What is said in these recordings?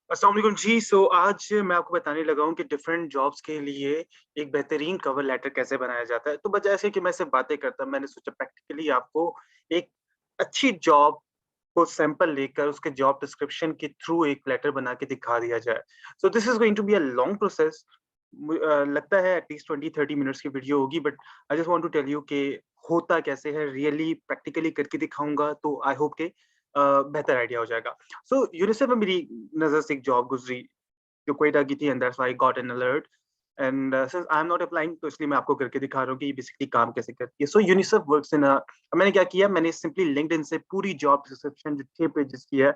अस्सलाम वालेकुम जी। आज मैं आपको बताने लगा हूँ कि डिफरेंट जॉब्स के लिए एक बेहतरीन कवर लेटर कैसे बनाया जाता है। तो बजाय ऐसे कि मैं सिर्फ बातें करता, मैंने सोचा प्रैक्टिकली आपको एक अच्छी जॉब को सैंपल लेकर उसके जॉब डिस्क्रिप्शन के थ्रू एक लेटर बना के दिखा दिया जाए। So this is going to be a long process. लगता है एटलीस्ट 20-30 मिनट्स की वीडियो होगी, but I just want to tell you कि होता कैसे है, रियली प्रैक्टिकली करके दिखाऊँगा तो आई होप कि बेहतर आइडिया हो जाएगा। सो यूनिसेफ में मेरी नज़र से एक जॉब गुज़री जो क्वेटा की थी, and that's why I got an alert. And since I am not applying, तो इसलिए मैं आपको करके दिखा रहा हूँ कि ये बेसिकली काम कैसे करती है। सो यूनिसेफ वर्क्स इन मैंने क्या किया, मैंने सिंपली लिंक्डइन से पूरी जॉब डिस्क्रिप्शन जो 6 पेजेस की है,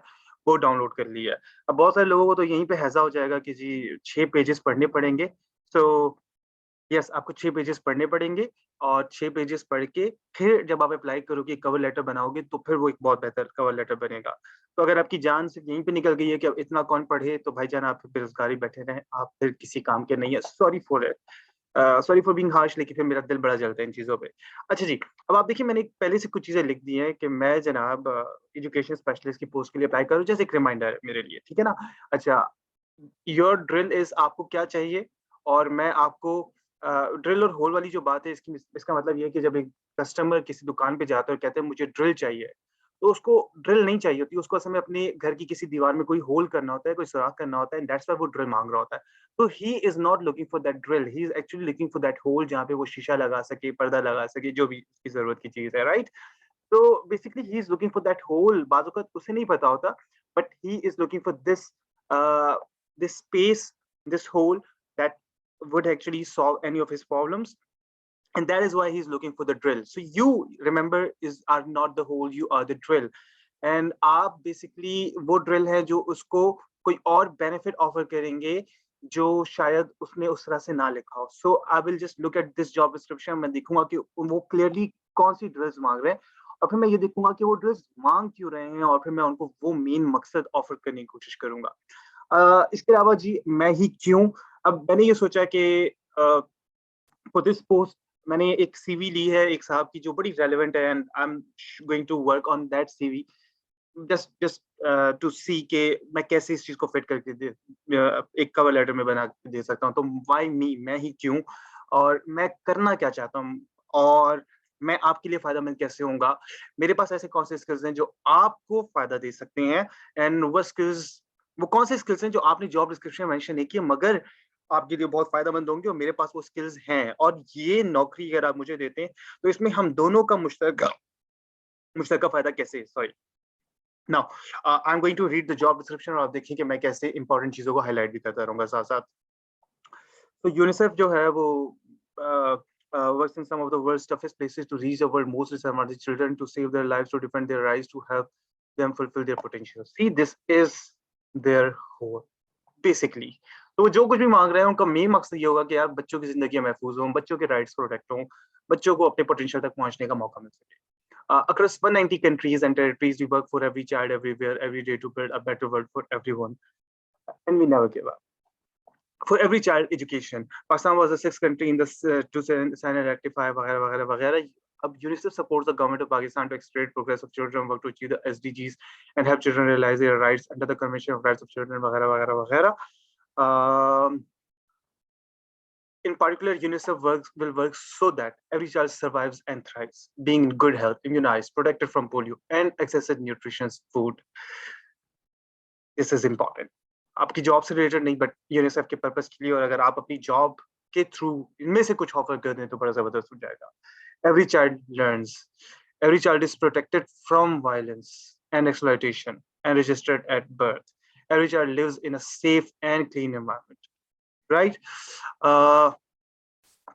वो डाउनलोड कर ली है। अब बहुत सारे लोगों को तो यहीं पे हैज़ा हो जाएगा कि जी 6 पेजेस पढ़ने पड़ेंगे। सो यस, आपको 6 पेजेस पढ़ने पड़ेंगे, और 6 पेजेस पढ़ के फिर जब आप अप्लाई करोगे, कवर लेटर बनाओगे, तो फिर वो एक बहुत बेहतर कवर लेटर बनेगा। तो अगर आपकी जान सिर्फ़ यहीं पे निकल गई है कि अब इतना कौन पढ़े, तो भाईजान आप बेरोज़गार ही बैठे रहें, आप फिर किसी काम के नहीं है। Sorry for it. Sorry for being harsh, लेकिन फिर मेरा दिल बड़ा जलता है इन चीज़ों पे। अच्छा जी, अब आप देखिए, मैंने पहले से कुछ चीज़ें लिख दी हैं कि मैं जनाब एजुकेशन स्पेशलिस्ट की पोस्ट के लिए अप्लाई करूँ, जैसे एक रिमाइंडर है मेरे लिए, ठीक है ना? अच्छा, योर ड्रिल इज़ आपको क्या चाहिए, और मैं आपको ड्रिल और होल वाली जो बात है, इसका मतलब ये है कि जब एक कस्टमर किसी दुकान पे जाता है और कहता है मुझे ड्रिल चाहिए, तो उसको ड्रिल नहीं चाहिए होती, उसको असल में अपने घर की किसी दीवार में कोई होल करना होता है, कोई सुराख करना होता है, एंड दैट्स व्हाई वो ड्रिल माँग रहा होता है। तो he is not looking for that drill, he is actually looking for that hole जहाँ पे वो शीशा लगा सके, पर्दा लगा सके, जो भी उसकी ज़रूरत की चीज़ है, राइट? तो basically he is looking for that hole, बाज़ औक़ात उसे नहीं पता होता, but he is looking for uh, this space, this hole that would actually solve any of his problems, and that is why he's looking for the drill. So you remember is are not the hole, you are the drill, and आप basically वो drill है जो उसको कोई और benefit offer करेंगे जो शायद उसने उस तरह से ना लिखा हो। So I will just look at this job description, मैं देखूंगा कि वो क्लियरली कौन सी ड्रिल्स मांग रहे हैं, और फिर मैं ये देखूंगा कि वो ड्रिल्स मांग क्यों रहे हैं, और फिर मैं उनको वो मेन मकसद ऑफर करने की कोशिश करूंगा। इसके अलावा जी मैं ही क्यों, अब मैंने ये सोचा कि फॉर दिस पोस्ट मैंने एक सीवी ली है एक साहब की जो बड़ी रेलेवेंट है, and I am going to work on that CV just just to see के मैं कैसे इस चीज को फिट करके एक कवर लेटर में बना के दे सकता हूँ। तो व्हाई मी, मैं ही क्यों, और मैं करना क्या चाहता हूँ, और मैं आपके लिए फायदेमंद कैसे होऊंगा, मेरे पास ऐसे कौन से स्किल्स हैं जो आपको फायदा दे सकते हैं, एंड वो कौन से स्किल्स हैं जो आपने जॉब डिस्क्रिप्शन में मेंशन नहीं किए, मगर आपके लिए बहुत फायदेमंद होंगे, और मेरे पास वो स्किल्स हैं, और ये नौकरी अगर आप मुझे देते हैं, तो इसमें हम दोनों का मुश्तरका मुश्तरका फायदा कैसे, sorry, now I am going to read the job description, और आप देखिए कि मैं कैसे इंपॉर्टेंट चीज़ों को हाइलाइट भी करता रहूँगा साथ-साथ। तो यूनिसेफ जो है वो works in some of the world's toughest places to reach the world most disadvantaged children, to save their lives, to defend their rights, to help them fulfill their potential. See, this is their whole basically. तो वो जो कुछ भी माँग रहे हैं, उनका main मकसद ये होगा कि यार बच्चों की ज़िंदगियाँ महफूज़ हों, बच्चों के राइट्स प्रोटेक्ट हों, बच्चों को अपने पोटेंशियल तक पहुँचने का मौका मिल सके। Across 190 countries and territories, we work for every child everywhere, every day to build a better world for everyone, and we never give up. For every child education. Pakistan was the sixth country in the to sign and ratify वगैरह वगैरह वगैरह. अब UNICEF supports the government of Pakistan to accelerate progress of children work to achieve the SDGs and help children realize their rights under the Convention of Rights of Children वगैरह वगैरह वगैरह. Um, in particular, UNICEF will work so that every child survives and thrives, being in good health, immunized, protected from polio, and accessed nutritious food. This is important. आपकी job से related नहीं, but UNICEF के purpose के लिए, और अगर आप अपनी जॉब के थ्रू इनमें से कुछ ऑफर कर दें तो बड़ा जबरदस्त हो जाएगा। Every child learns, every child is protected from violence and exploitation and registered at birth, every child lives in a safe and clean environment, right?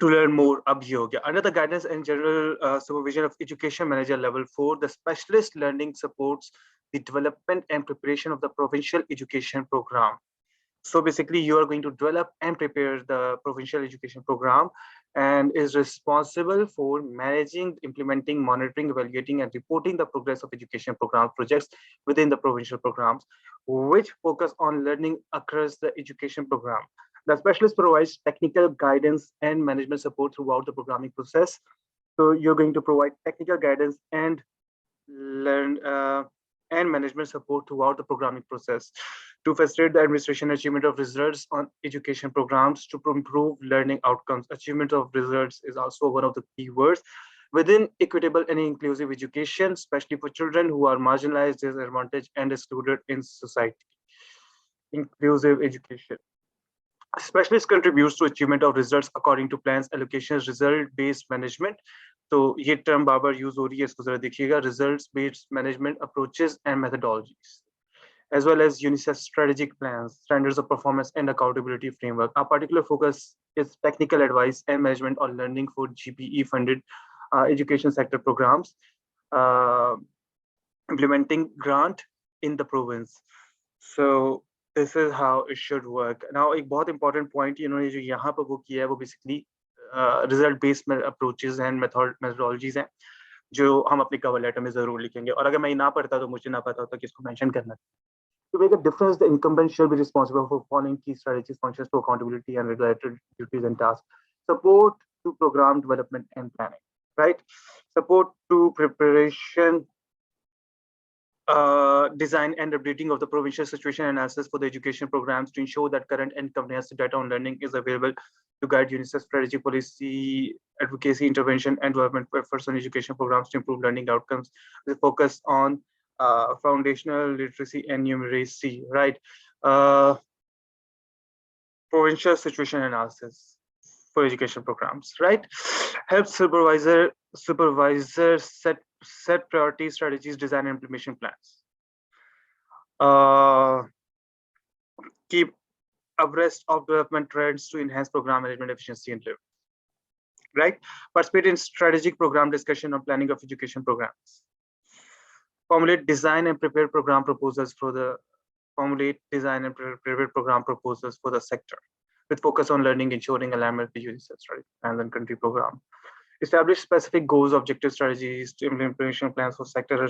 To learn more, अब ये हो गया। Under the guidance and general supervision of Education Manager Level 4, the specialist learning supports the development and preparation of the provincial education program. So basically, you are going to develop and prepare the provincial education program, and is responsible for managing, implementing, monitoring, evaluating, and reporting the progress of education program projects within the provincial programs, which focus on learning across the education program. The specialist provides technical guidance and management support throughout the programming process. So you're going to provide technical guidance and learn and management support throughout the programming process to facilitate the administration achievement of results on education programs to improve learning outcomes. Achievement of results is also one of the key words within equitable and inclusive education, especially for children who are marginalized, disadvantaged, and excluded in society. Inclusive education. Specialist contributes to achievement of results according to plans, allocations, result-based management. तो ये term बार बार use हो रही है, इसको जरा देखिएगा. Results based management approaches and methodologies, as well as UNICEF strategic plans, standards of performance, and accountability framework. Our particular focus is technical advice and management on learning for GPE funded education sector programs, implementing grant in the province. So this is how it should work. Now एक बहुत important point इन्होंने जो यहाँ पर वो किया है वो basically result based approaches and methodologies हैं जो हम अपने cover letter में जरूर लिखेंगे. और अगर मैं ना पढ़ता तो मुझे ना पता होता कि इसको mention करना. To make a difference, the incumbent shall be responsible for following key strategies, functions to accountability and regulated duties and tasks. Support to program development and planning, right? Support to preparation, design and updating of the provincial situation analysis for the education programs to ensure that current and comprehensive data on learning is available to guide UNICEF strategy, policy, advocacy, intervention, and development efforts on education programs to improve learning outcomes with focus on foundational literacy and numeracy, right? Provincial situation analysis for education programs, right? Help supervisors set priority strategies, design and implementation plans. Keep abreast of development trends to enhance program management efficiency and delivery, right? Participate in strategic program discussion on planning of education programs. Formulate, design and prepare program proposals for the sector with focus on learning, ensuring alignment with UNICEF strategy and then country program. Establish specific goals, objectives, strategies, implementation plans for sector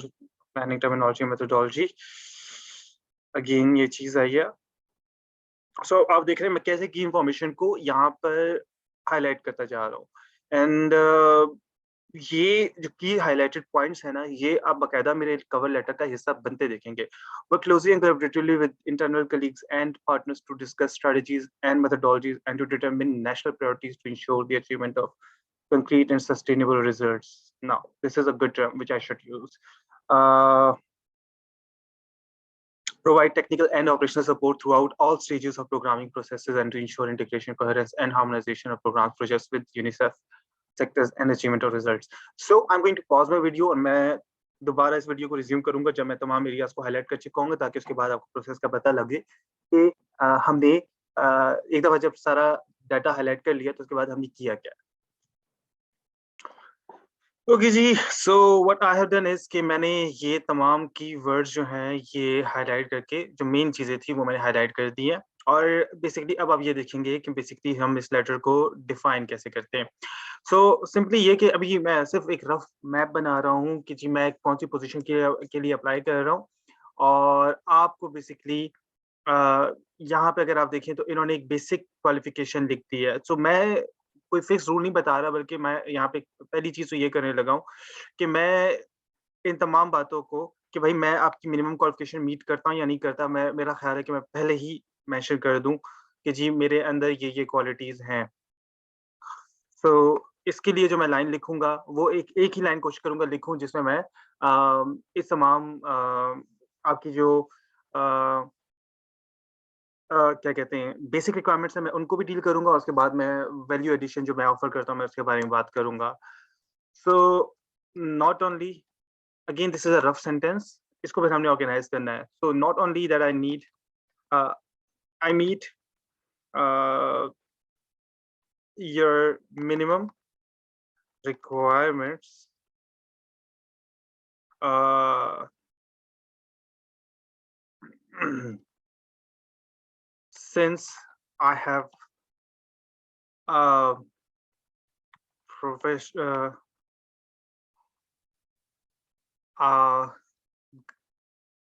planning, terminology, methodology. Again, ये चीज आई है. So आप देख रहे हैं मैं कैसे की इंफॉर्मेशन को यहाँ पर हाईलाइट करता जा रहा हूँ. एंड ये जो की हाइलाइटेड पॉइंट्स है ना, ये आप बकायदा मेरे कवर लेटर का हिस्सा बनते देखेंगे. Work closely and collaboratively with internal colleagues and partners to discuss strategies and methodologies and to determine national priorities to ensure the achievement of concrete and sustainable results. Now, this is a good term which I should use. Provide technical and operational support throughout all stages of programming processes and to ensure integration, coherence, and harmonization of program projects with UNICEF sectors and achievement of results. So I'm going to pause my video और मैं दोबारा इस video को resume करूंगा जब मैं तमाम areas को हाईलाइट कर चुका हूँ, ताकि उसके बाद आपको प्रोसेस का पता लगे कि हमने एक दफा जब सारा डाटा हाईलाइट कर लिया तो उसके बाद हमने किया क्या. ओके जी, so what I have done is कि मैंने ये तमाम कीवर्ड्स जो हैं ये हाईलाइट करके जो मेन चीजें थी वो मैंने हाईलाइट कर दी है. और बेसिकली अब आप ये देखेंगे कि बेसिकली हम इस लेटर को डिफाइन कैसे करते हैं. सो सिंपली ये कि अभी मैं सिर्फ एक रफ मैप बना रहा हूँ कि जी मैं कौन सी पोजीशन के लिए अप्लाई कर रहा हूँ. और आपको बेसिकली यहाँ पे अगर आप देखें तो इन्होंने एक बेसिक क्वालिफिकेशन लिख दी है. सो मैं कोई फिक्स रूल नहीं बता रहा, बल्कि मैं यहाँ पे पहली चीज तो ये करने लगा हूँ कि मैं इन तमाम बातों को कि भाई मैं आपकी मिनिमम क्वालिफिकेशन मीट करता हूँ या नहीं करता, मेरा ख्याल है कि मैं पहले ही मेंशन कर दूं कि जी मेरे अंदर ये क्वालिटीज हैं. सो इसके लिए जो मैं लाइन लिखूंगा वो एक ही लाइन कोशिश करूंगा लिखूं जिसमें मैं इस तमाम आपकी जो क्या कहते हैं बेसिक रिक्वायरमेंट्स है मैं उनको भी डील करूंगा, और उसके बाद मैं वैल्यू एडिशन जो मैं ऑफर करता हूँ मैं उसके बारे में बात करूंगा. So not only, again this is a rough sentence, इसको बस हमने ऑर्गेनाइज करना है. So not only that I need I meet your minimum requirements since I have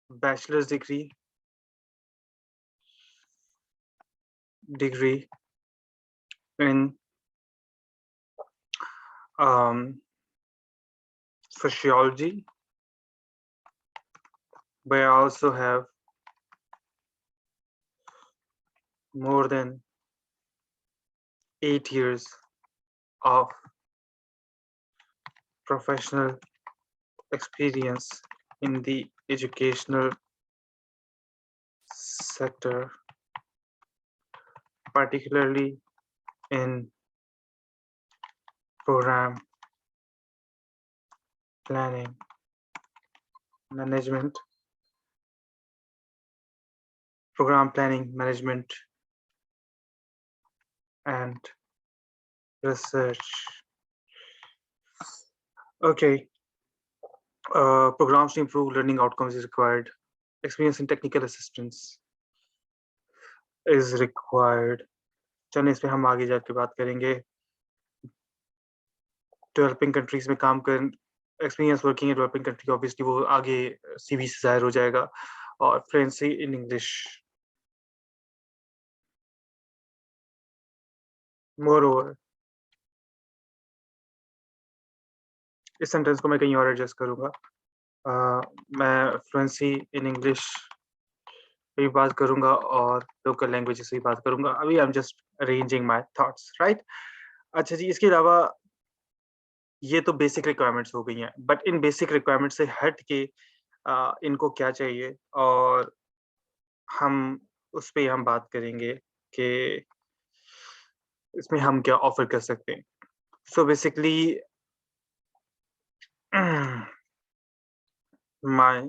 bachelor's degree in sociology, but I also have more than 8 years of professional experience in the educational sector, particularly in program planning, management, and research. Okay, programs to improve learning outcomes is required. Experience in technical assistance is required. चलिए इस पे हम आगे जाके बात करेंगे. Developing countries में काम कर experience working in developing country obviously वो आगे सीवी से जाहिर हो जाएगा. और फ्लुएंसी इन इंग्लिश. मोर इस सेंटेंस को मैं कहीं और एडजस्ट करूंगा. मैं फ्लुएंसी इन इंग्लिश पे बात करूंगा और लोकल लैंग्वेजेस से बात करूंगा. अभी आई am just arranging my thoughts, right. अच्छा जी, इसके अलावा ये तो बेसिक रिक्वायरमेंट्स हो गई हैं, बट इन बेसिक रिक्वायरमेंट से हट के इनको क्या चाहिए और हम उस पे हम बात करेंगे कि इसमें हम क्या ऑफर कर सकते हैं. So basically my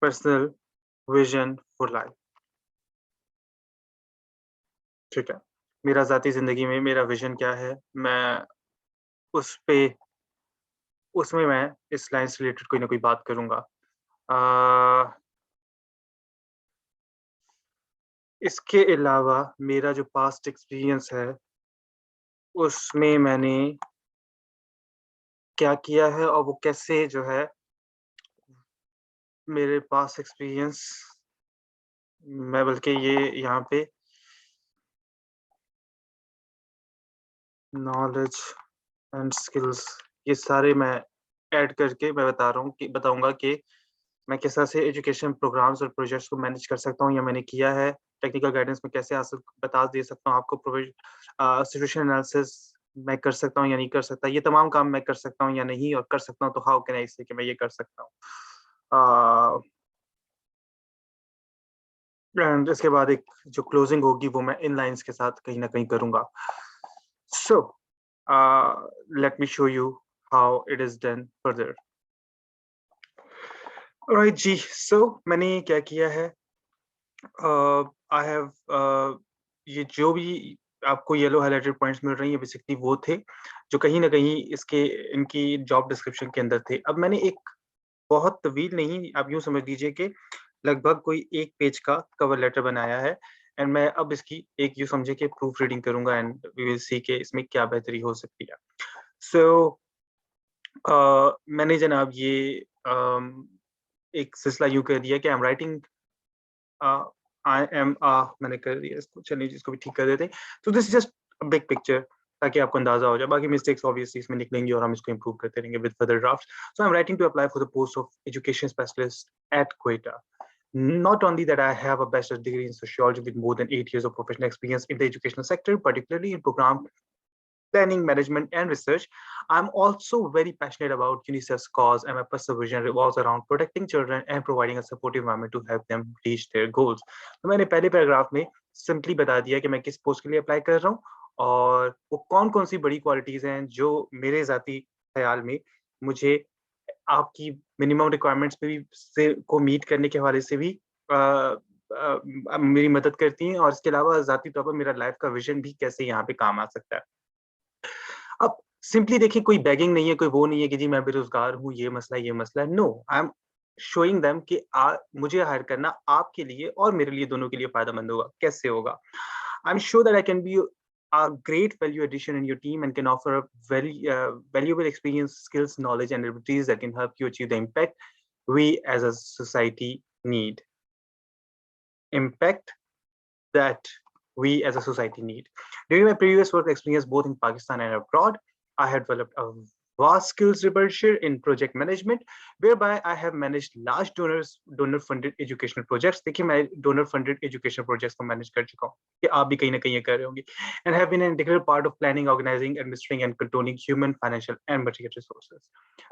personal vision for life. ठीक है, मेरा ज़ाती ज़िंदगी में मेरा विजन क्या है, मैं उस पे उसमें मैं इस लाइन से रिलेटेड कोई ना कोई बात करूँगा. इसके अलावा मेरा जो पास्ट एक्सपीरियंस है, उसमें मैंने क्या किया है और वो कैसे जो है मेरे पास्ट एक्सपीरियंस मैं बल्कि ये यहाँ पे नॉलेज एंड स्किल्स ये सारे मैं ऐड करके मैं बताऊँगा कि मैं किस तरह से एजुकेशन प्रोग्राम्स और प्रोजेक्ट्स को मैनेज कर सकता हूँ या मैंने किया है। टेक्निकल गाइडेंस में कैसे हासिल बता दे सकता हूँ आपको सिचुएशन एनालिसिस मैं कर सकता हूँ या नहीं कर सकता। ये तमाम काम मैं कर सकता हूँ या नहीं और कर सकता हूँ तो हाउ कैन आई से कि मैं ये कर सकता हूँ। एंड इसके बाद एक जो क्लोजिंग होगी वो मैं इन लाइन्स के साथ कहीं न कहीं करूँगा। So let me show you how it is done further. Alright जी, सो मैंने क्या किया है आई हैव ये जो भी आपको येलो हाइलाइटेड पॉइंट्स मिल रही हैं बेसिकली वो थे, जो कहीं न कहीं इसके इनकी जॉब डिस्क्रिप्शन के अंदर थे। अब मैंने एक बहुत तवील नहीं, आप यूँ समझ लीजिए कि लगभग कोई 1 पेज का कवर लेटर बनाया है एंड मैं अब इसकी एक यूँ समझिए कि प्रूफ रीडिंग करूँगा एंड वी विल सी कि इसमें क्या बेहतरी हो सकती है। सो मैंने जनाब ये एक सिलसिला यूँ कह दिया कि आई एम राइटिंग आई एम मैंने कर दिया इसको, चलिए इसको भी ठीक कर देते हैं। तो this is just a big picture ताकि आपको अंदाजा हो जाए। बाकी मिस्टेक्स ऑब्वियसली इसमें निकलेंगी और हम इसको इंप्रूव करते रहेंगे with further drafts. So I am writing to apply for the post of education specialist at Quetta. Not only that I have a bachelor's degree in sociology with more than 8 years of professional experience in the educational sector, particularly in program planning, management, and research. I'm also very passionate about UNICEF's cause, and my personal vision revolves around protecting children and providing a supportive environment to help them reach their goals. तो मैंने पहले paragraph में simply बता दिया कि मैं किस post के लिए अप्लाई कर रहा हूँ और वो कौन-कौन सी बड़ी क्वालिटीज़ हैं जो मेरे ज़ाती ख़्याल में मुझे आपकी मिनिमम रिक्वायरमेंट्स पे भी से को मीट करने के हवाले से भी मेरी मदद करती हैं और इसके अलावा ज़ाती तौर पर मेरा लाइफ़ का विज़न भी कैसे यहाँ पे काम आ सकता है। अब सिंपली देखिए कोई बेगिंग नहीं है, कोई वो नहीं है कि जी मैं बेरोज़गार हूँ, ये मसला है। No, I am showing them कि मुझे हायर करना आपके लिए और मेरे लिए दोनों के लिए फ़ायदेमंद होगा। कैसे होगा? I am sure that I can be a great value addition in your team and can offer a very valuable experience, skills, knowledge, and abilities that can help you achieve the impact we as a society need. Impact that we as a society need. During my previous work experience, both in Pakistan and abroad, I had developed a vast skills repertoire in project management, whereby I have managed large donor-funded educational projects. देखिए मैं donor-funded educational projects को manage कर चुका हूँ, कि आप भी कहीं ना कहीं ये कर रहे होंगे. And have been an integral part of planning, organizing, administering, and controlling human, financial, and material resources.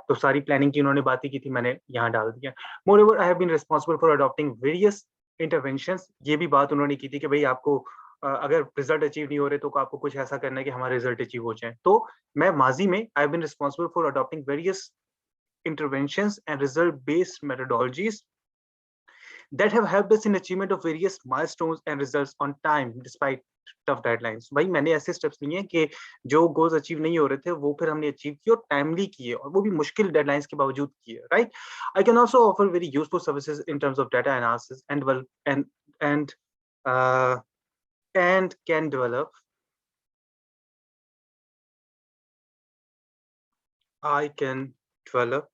तो सारी planning की उन्होंने बातें की थी, मैंने यहाँ डाल दिया. Moreover, I have been responsible for adopting various interventions. ये भी बात उन्होंने की थी कि भाई आपको अगर रिजल्ट अचीव नहीं हो रहे तो आपको कुछ ऐसा करना है कि हमारे रिजल्ट अचीव हो जाए. तो मैं माजी में I have been responsible for adopting various interventions and result-based methodologies that have helped us in achievement of various milestones and results on time despite tough deadlines. भाई मैंने ऐसे स्टेप्स लिए हैं कि जो गोल्स अचीव नहीं हो रहे थे वो फिर हमने अचीव किए और टाइमली किए और वो भी मुश्किल डेडलाइंस के बावजूद किए, right? I can also offer very useful services in terms of data analysis and uh, and can develop. I can develop.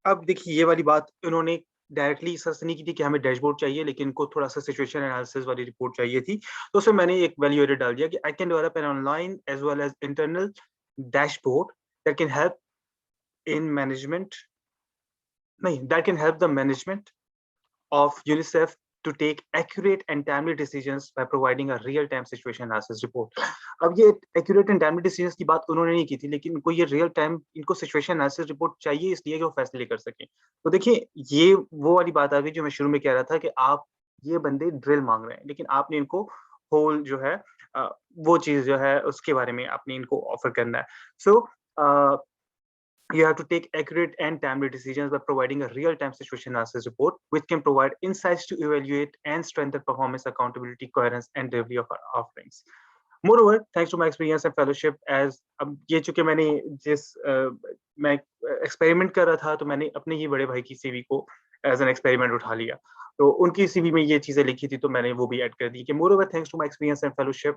अब देखिए ये वाली बात इन्होंने डायरेक्टली सर्च नहीं की थी कि हमें डैशबोर्ड चाहिए, लेकिन इनको थोड़ा सा सिचुएशन एनालिसिस वाली रिपोर्ट चाहिए थी, तो उसमें मैंने एक वैल्यू एडेड डाल दिया कि I can develop an online as well as internal dashboard that can help in management नहीं that can help the management of UNICEF to take accurate and timely decisions by providing a real-time situation analysis report. अब ये accurate and timely decisions की बात उन्होंने नहीं की थी, लेकिन इनको ये real time इनको situation analysis report चाहिए इसलिए कि वो फैसले कर सकें. तो देखिए ये वो वाली बात आ गई जो मैं शुरू में कह रहा था कि आप ये बंदे ड्रिल मांग रहे हैं, लेकिन आपने इनको होल जो है वो चीज जो है उसके बारे में आपने इनको ऑफर करना है. सो you have to take accurate and timely decisions by providing a real-time situation analysis report, which can provide insights to evaluate and strengthen performance, accountability, coherence, and delivery of our offerings. Moreover, thanks to my experience and fellowship, as अब ये चूंकि मैंने जिस मैं experiment कर रहा था तो मैंने अपने ही बड़े भाई की सीवी को एज एन एक्सपेरिमेंट उठा लिया, तो उनकी सीवी में ये चीजें लिखी थी तो मैंने वो भी ऐड कर दी कि moreover, thanks to my experience and fellowship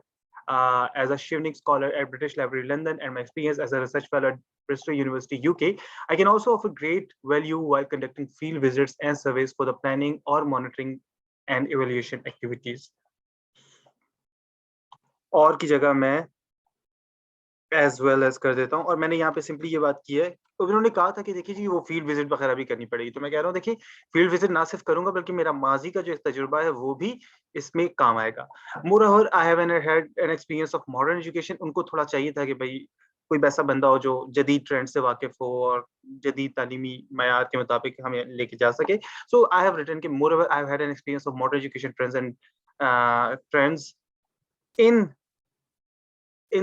as a Shivnik scholar at British Library London and my experience as a research fellow at Bristol University UK, I can also offer great value while conducting field visits and surveys for the planning or monitoring and evaluation activities. और की जगह मैं as well as कर देता हूँ और मैंने यहाँ पे सिंपली ये बात की है. तो उन्होंने कहा था कि देखिए जी वो फील्ड विजिट वगैरह भी करनी पड़ेगी, तो मैं कह रहा हूँ देखिए फील्ड विजिट ना सिर्फ करूंगा बल्कि मेरा माजी का जो तजुर्बा है वो भी इसमें काम आएगा. Moreover, I have had an experience of modern education. उनको थोड़ा चाहिए था कि भाई कोई वैसा बंदा हो जो जदीद ट्रेंड से वाकिफ हो और जदीद तालीमी मयार के मुताबिक हमें लेके जा सके. सो आई हैव रिटन कि moreover, I have had an experience of modern education trends and trends in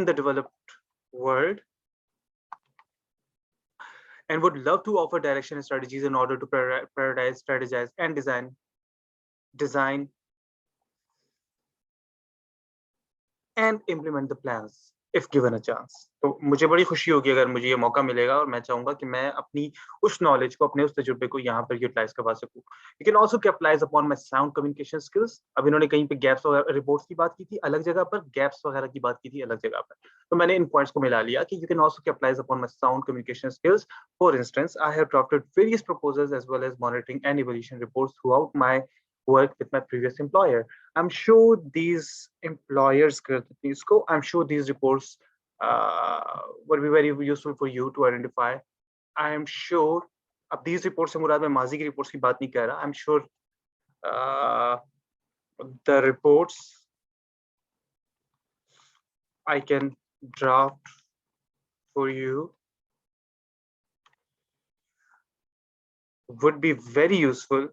the developed world and would love to offer direction and strategies in order to prioritize, strategize, and design and implement the plans if given a chance. तो मुझे बड़ी खुशी होगी अगर मुझे ये मौका मिलेगा और मैं चाहूंगा कि मैं अपनी उस नॉलेज को अपने उस तजुर्बे को यहाँ पर यूटिलाइज करवा सकूं. You can also capitalize upon my sound communication skills. अब इन्होंने कहीं पे गैप्स वगैरह रिपोर्ट्स की बात की थी अलग जगह पर, गैप्स वगैरह की बात की थी अलग जगह पर, तो मैंने इन पॉइंट्स को मिला लिया कि you can also capitalize upon my sound communication skills. For instance, I have drafted various proposals as well as monitoring and evaluation reports throughout my work with my previous employer. I'm sure these employers, I'm sure these reports would be very useful for you to identify. I am sure अब these reports से मुराद मैं माजी की reports की बात नहीं कर रहा. I'm sure the reports I can draft for you would be very useful.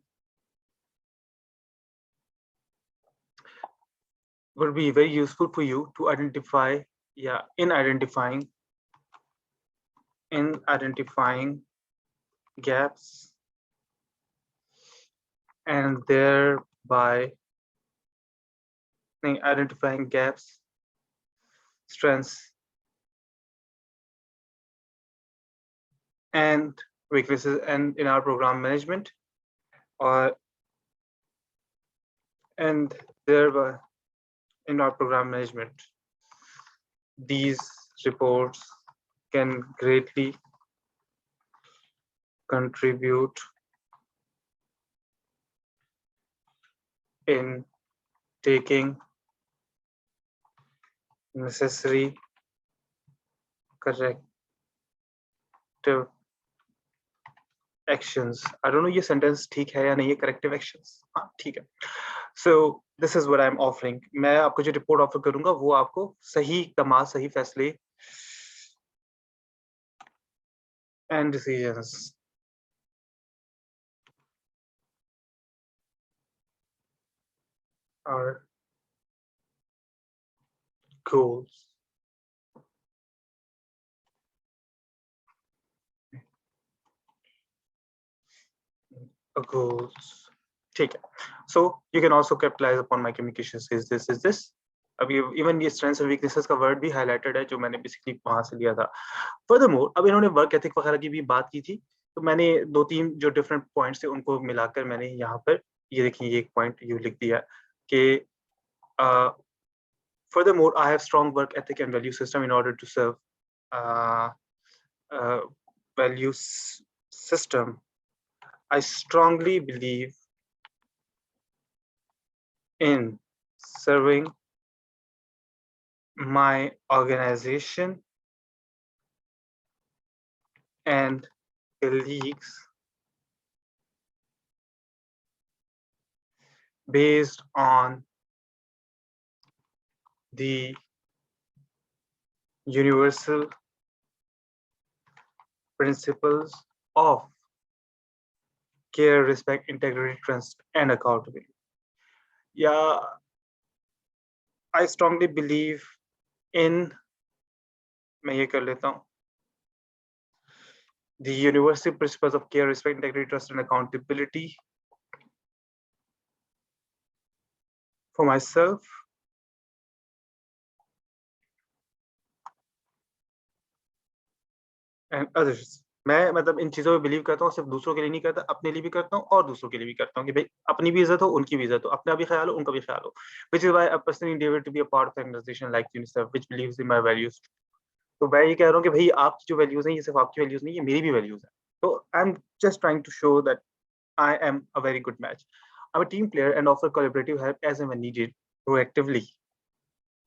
Would be very useful for you to identify, in identifying gaps and thereby identifying gaps, strengths, and weaknesses and in our program management, and thereby in our program management. These reports can greatly contribute in taking necessary corrective actions. I don't know ये sentence ठीक है या नहीं, ये corrective actions, हाँ ठीक है. So this is what I'm offering. मैं आपको जो report offer करूंगा वो आपको सही कमा सही फैसले and decisions are goals. Goals. ठीक है. So you can also capitalize upon my communication skills. This is this. अभी इवन ये strengths and weaknesses का वर्ड भी हाईलाइटेड है जो मैंने बेसिकली वहां से लिया था. फर्दरमोर अब इन्होंने वर्क एथिक वगैरह की भी बात की थी, तो मैंने 2-3 जो डिफरेंट पॉइंट्स थे उनको मिलाकर मैंने यहाँ पर ये देखिए ये एक पॉइंट ये लिख दिया कि furthermore I have strong work ethic and value system in order to serve uh, value system. I strongly believe in serving my organization and colleagues based on the universal principles of care, respect, integrity, trust, and accountability. Yeah, I strongly believe in, मैं ये कर लेता हूँ, the universal principles of care, respect, integrity, trust, and accountability for myself and others. मैं मतलब इन चीज़ों में believe करता हूँ, सिर्फ दूसरों के लिए नहीं करता, अपने लिए भी करता हूँ और दूसरों के लिए भी करता हूँ कि भाई अपनी भी इज़्ज़त हो, उनकी भी इज़्ज़त हो, अपना भी ख्याल हो, उनका भी ख्याल हो. Which is why I personally endeavor to be a part of an organization like UNICEF, which believes in my values. तो मैं ये कह रहा हूँ कि भाई आपकी जो वैल्यूज़ हैं, ये सिर्फ आपकी वैल्यूज़ नहीं, ये मेरी भी वैल्यूज़ हैं. तो I am just trying to show that I am a very good match. I'm a team player and offer collaborative help as and when needed, proactively.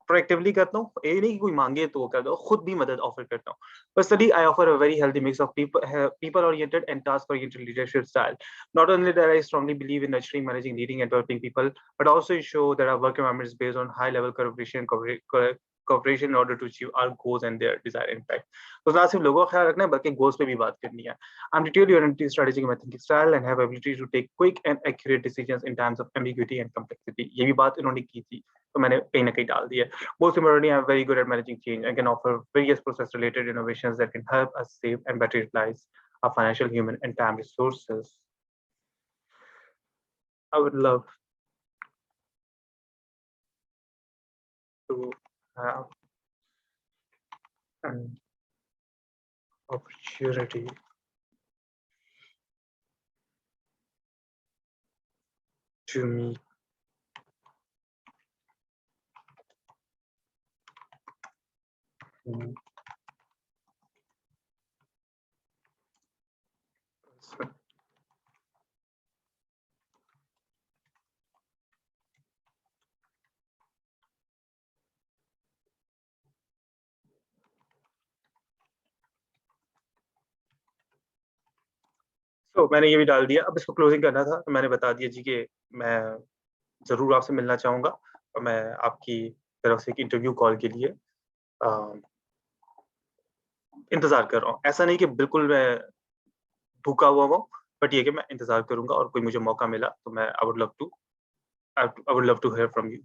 Proactively करता हूँ, ये नहीं कि कोई मांगे तो करता हूँ, खुद भी मदद ऑफर करता हूँ. Personally, I offer a very healthy mix of people-oriented and task-oriented leadership style. Not only that, I strongly believe in nurturing, managing, leading, and developing people, but also ensure that our work environment is based on high-level collaboration and cooperation in order to achieve our goals and their desired impact. तो ना सिर्फ लोगों का ख्याल रखना है बल्कि goals पे भी बात करनी है. I'm detailed oriented strategic and thinking style and have ability to take quick and accurate decisions in times of ambiguity and complexity. ये भी बात इन्होंने की थी, तो मैंने कहीं ना कहीं डाल दी है. Most importantly, I'm very good at managing change and can offer various process-related innovations that can help us save and better utilize our financial, human, and time resources. I would love to have an opportunity to meet in person. तो मैंने ये भी डाल दिया. अब इसको closing करना था तो मैंने बता दिया जी कि मैं ज़रूर आपसे मिलना चाहूँगा और मैं आपकी तरफ से एक इंटरव्यू कॉल के लिए इंतज़ार कर रहा हूँ. ऐसा नहीं कि बिल्कुल मैं भूखा हुआ हूँ, बट ये कि मैं इंतज़ार करूँगा और कोई मुझे मौका मिला तो मैं I would love to hear from you.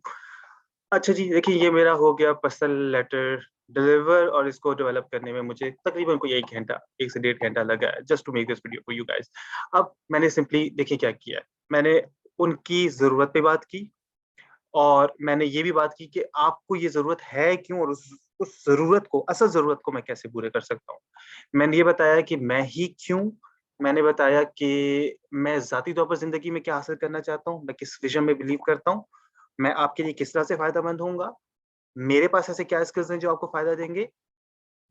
अच्छा जी, देखिए ये मेरा हो गया पर्सनल लेटर डिलीवर और इसको डेवलप करने में मुझे तकरीबन कोई 1 घंटा, 1 से डेढ़ घंटा लगा है just to make this video for you guys. अब मैंने सिंपली देखिए क्या किया है, मैंने उनकी ज़रूरत पे बात की और मैंने ये भी बात की कि आपको ये ज़रूरत है क्यों और उस ज़रूरत को, असल ज़रूरत को मैं कैसे पूरे कर सकता हूँ. मैंने ये बताया कि मैं ही क्यों, मैंने बताया कि मैं ज़ाती तौर पर ज़िंदगी में क्या हासिल करना चाहता हूँ, मैं किस विज़न में बिलीव करता हूँ, मैं आपके लिए किस तरह से फ़ायदेमंद होऊँगा, मेरे पास ऐसे क्या स्किल्स हैं जो आपको फ़ायदा देंगे,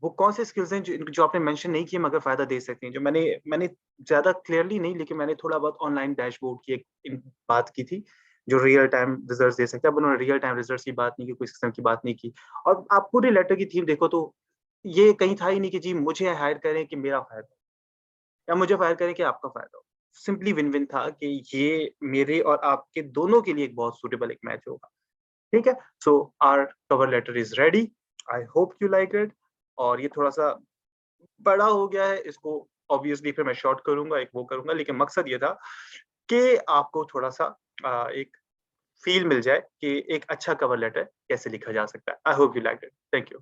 वो कौन-से स्किल्स हैं जो आपने मेंशन नहीं किए मगर फ़ायदा दे सकती हैं. जो मैंने मैंने ज़्यादा क्लियरली नहीं लेकिन मैंने थोड़ा बहुत ऑनलाइन डैशबोर्ड की एक बात की थी, जो रियल टाइम रिज़ल्ट्स दे सकते हैं. अब उन्होंने रियल टाइम रिज़ल्ट्स की बात नहीं की, कोई सिस्टम की बात नहीं की और आप पूरे लेटर की थीम देखो तो ये कहीं था ही नहीं कि जी मुझे हायर करें कि मेरा फ़ायदा हो या मुझे फायर करें कि आपका फ़ायदा हो। सिंपली विन-विन था कि ये मेरे और आपके दोनों के लिए एक बहुत सूटेबल एक मैच होगा। ठीक है? So our cover letter is ready. I hope you like it और ये थोड़ा-सा बड़ा हो गया है, इसको ऑब्वियसली फिर मैं शॉर्ट करूँगा, एक वो करूँगा, लेकिन मकसद ये था कि आपको थोड़ा-सा एक फ़ील मिल जाए कि एक अच्छा कवर लेटर कैसे लिखा जा सकता है। आई hope you like it. Thank you.